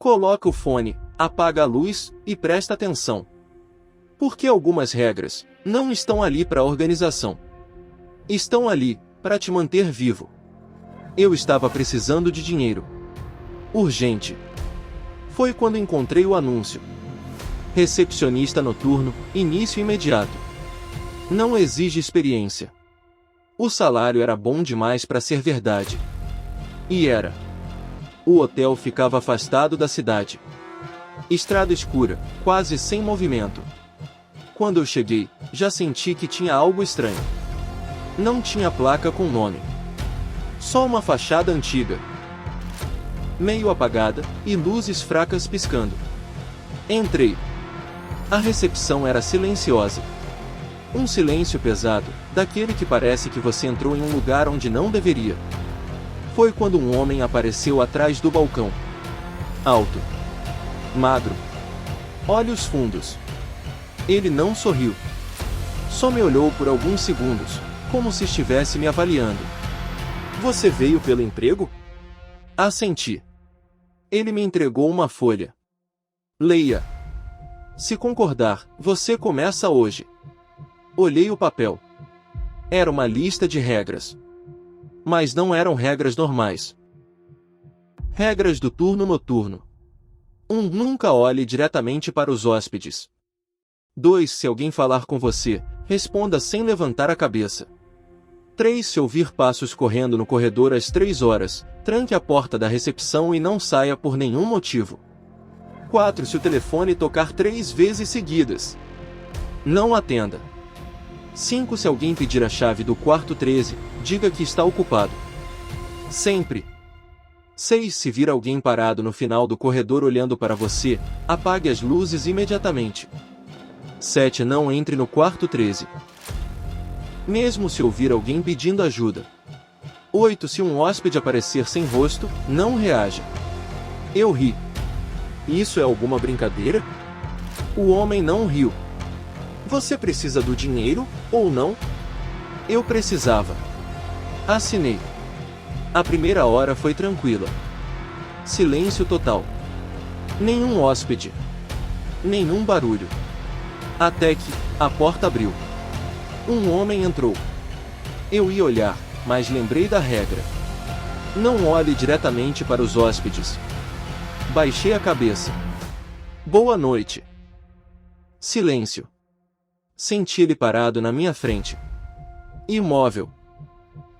Coloca o fone, apaga a luz e presta atenção. Porque algumas regras não estão ali para organização. Estão ali para te manter vivo. Eu estava precisando de dinheiro. Urgente. Foi quando encontrei o anúncio. Recepcionista noturno, início imediato. Não exige experiência. O salário era bom demais para ser verdade. E era. O hotel ficava afastado da cidade. Estrada escura, quase sem movimento. Quando eu cheguei, já senti que tinha algo estranho. Não tinha placa com nome. Só uma fachada antiga, meio apagada, e luzes fracas piscando. Entrei. A recepção era silenciosa. Um silêncio pesado, daquele que parece que você entrou em um lugar onde não deveria. Foi quando um homem apareceu atrás do balcão. Alto. Magro. Olhos fundos. Ele não sorriu. Só me olhou por alguns segundos, como se estivesse me avaliando. Você veio pelo emprego? Assenti. Ele me entregou uma folha. Leia. Se concordar, você começa hoje. Olhei o papel. Era uma lista de regras. Mas não eram regras normais. Regras do turno noturno. 1. Nunca olhe diretamente para os hóspedes. 2. Se alguém falar com você, responda sem levantar a cabeça. 3. Se ouvir passos correndo no corredor às 3 horas, tranque a porta da recepção e não saia por nenhum motivo. 4. Se o telefone tocar 3 vezes seguidas, não atenda. 5. Se alguém pedir a chave do quarto 13, diga que está ocupado. Sempre. 6. Se vir alguém parado no final do corredor olhando para você, apague as luzes imediatamente. 7. Não entre no quarto 13. Mesmo se ouvir alguém pedindo ajuda. 8. Se um hóspede aparecer sem rosto, não reaja. Eu ri. Isso é alguma brincadeira? O homem não riu. Você precisa do dinheiro, ou não? Eu precisava. Assinei. A primeira hora foi tranquila. Silêncio total. Nenhum hóspede. Nenhum barulho. Até que a porta abriu. Um homem entrou. Eu ia olhar, mas lembrei da regra. Não olhe diretamente para os hóspedes. Baixei a cabeça. Boa noite. Silêncio. Senti ele parado na minha frente. Imóvel.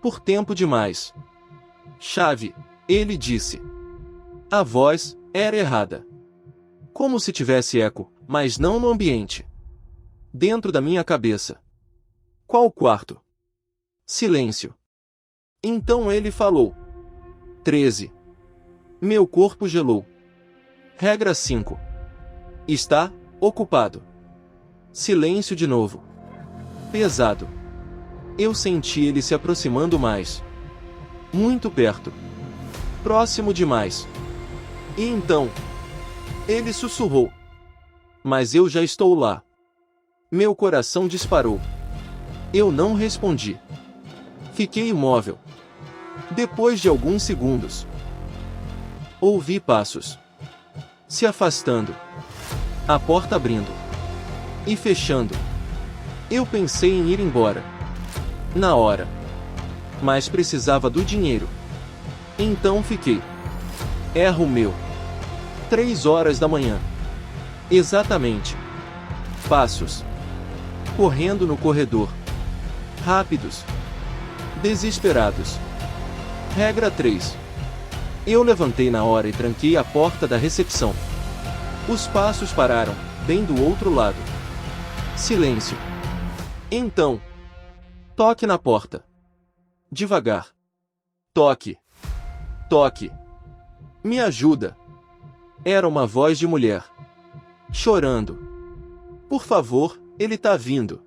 Por tempo demais. Chave, ele disse. A voz era errada. Como se tivesse eco, mas não no ambiente. Dentro da minha cabeça. Qual quarto? Silêncio. Então ele falou. 13. Meu corpo gelou. Regra 5. Está ocupado. Silêncio de novo. Pesado. Eu senti ele se aproximando mais. Muito perto. Próximo demais. E então, ele sussurrou. Mas eu já estou lá. Meu coração disparou. Eu não respondi. Fiquei imóvel. Depois de alguns segundos, ouvi passos se afastando, a porta abrindo e fechando. Eu pensei em ir embora na hora, mas precisava do dinheiro. Então fiquei. Erro meu. 3 horas da manhã. Exatamente. Passos correndo no corredor. Rápidos. Desesperados. Regra 3. Eu levantei na hora e tranquei a porta da recepção. Os passos pararam, bem do outro lado. Silêncio. Então, toque na porta. Devagar. Toque. Toque. Me ajuda. Era uma voz de mulher. Chorando. Por favor, ele tá vindo.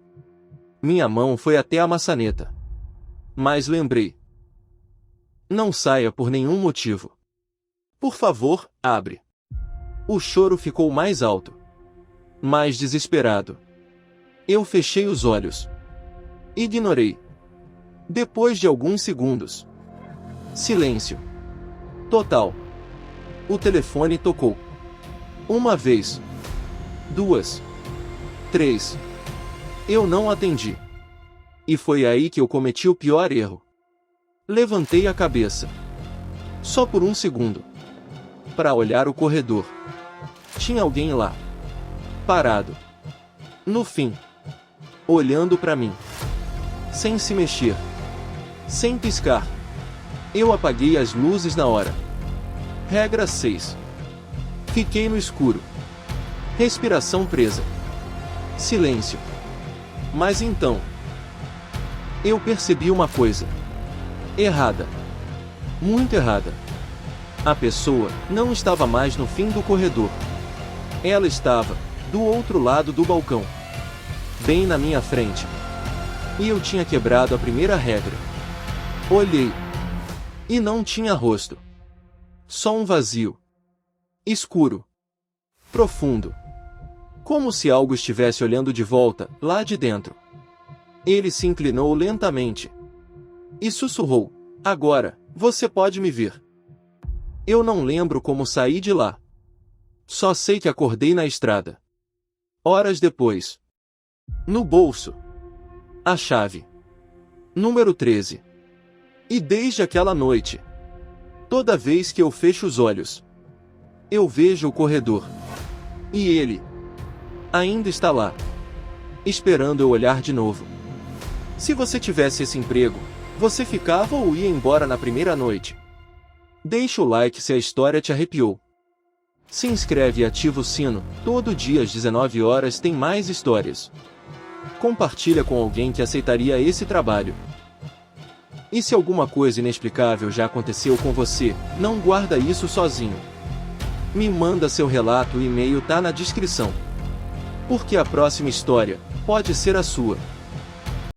Minha mão foi até a maçaneta. Mas lembrei. Não saia por nenhum motivo. Por favor, abre. O choro ficou mais alto. Mais desesperado. Eu fechei os olhos. Ignorei. Depois de alguns segundos. Silêncio. Total. O telefone tocou. Uma vez. Duas. Três. Eu não atendi. E foi aí que eu cometi o pior erro. Levantei a cabeça. Só por um segundo. Para olhar o corredor. Tinha alguém lá. Parado. No fim. Olhando para mim. Sem se mexer. Sem piscar. Eu apaguei as luzes na hora. Regra 6. Fiquei no escuro. Respiração presa. Silêncio. Mas então, eu percebi uma coisa. Errada. Muito errada. A pessoa não estava mais no fim do corredor. Ela estava do outro lado do balcão. Bem na minha frente. E eu tinha quebrado a primeira regra. Olhei. E não tinha rosto. Só um vazio. Escuro. Profundo. Como se algo estivesse olhando de volta, lá de dentro. Ele se inclinou lentamente. E sussurrou: "Agora, você pode me ver." Eu não lembro como saí de lá. Só sei que acordei na estrada. Horas depois. No bolso. A chave. Número 13. E desde aquela noite, toda vez que eu fecho os olhos, eu vejo o corredor. E ele ainda está lá, esperando eu olhar de novo. Se você tivesse esse emprego, você ficava ou ia embora na primeira noite? Deixa o like se a história te arrepiou. Se inscreve e ativa o sino. Todo dia às 19 horas tem mais histórias. Compartilha com alguém que aceitaria esse trabalho. E se alguma coisa inexplicável já aconteceu com você, não guarda isso sozinho. Me manda seu relato, o e-mail tá na descrição. Porque a próxima história pode ser a sua.